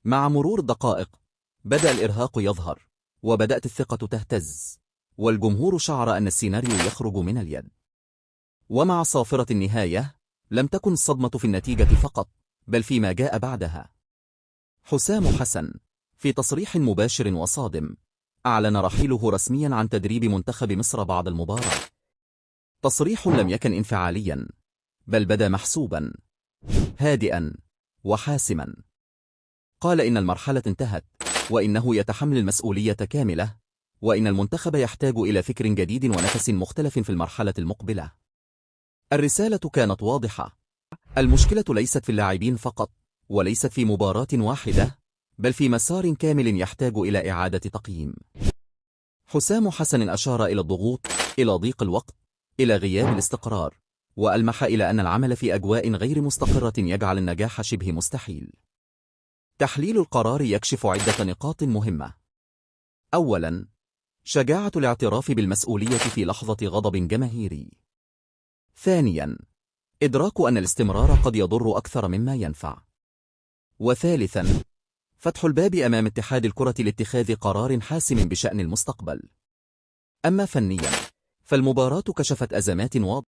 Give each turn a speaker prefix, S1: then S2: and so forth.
S1: مع مرور الدقائق بدأ الإرهاق يظهر، وبدأت الثقة تهتز، والجمهور شعر أن السيناريو يخرج من اليد. ومع صافرة النهاية لم تكن الصدمة في النتيجة فقط، بل فيما جاء بعدها. حسام حسن في تصريح مباشر وصادم أعلن رحيله رسميا عن تدريب منتخب مصر بعد المباراة. تصريح لم يكن انفعاليا، بل بدا محسوبا، هادئا وحاسما. قال إن المرحلة انتهت، وإنه يتحمل المسؤولية كاملة، وإن المنتخب يحتاج إلى فكر جديد ونفس مختلف في المرحلة المقبلة. الرسالة كانت واضحة: المشكلة ليست في اللاعبين فقط، وليست في مباراة واحدة، بل في مسار كامل يحتاج إلى إعادة تقييم. حسام حسن أشار إلى الضغوط، إلى ضيق الوقت، إلى غياب الاستقرار، وألمح إلى أن العمل في أجواء غير مستقرة يجعل النجاح شبه مستحيل. تحليل القرار يكشف عدة نقاط مهمة. أولاً، شجاعة الاعتراف بالمسؤولية في لحظة غضب جماهيري. ثانياً، إدراك أن الاستمرار قد يضر أكثر مما ينفع. وثالثاً، فتح الباب أمام اتحاد الكرة لاتخاذ قرار حاسم بشأن المستقبل. أما فنياً، فالمباراة كشفت أزمات واضحة.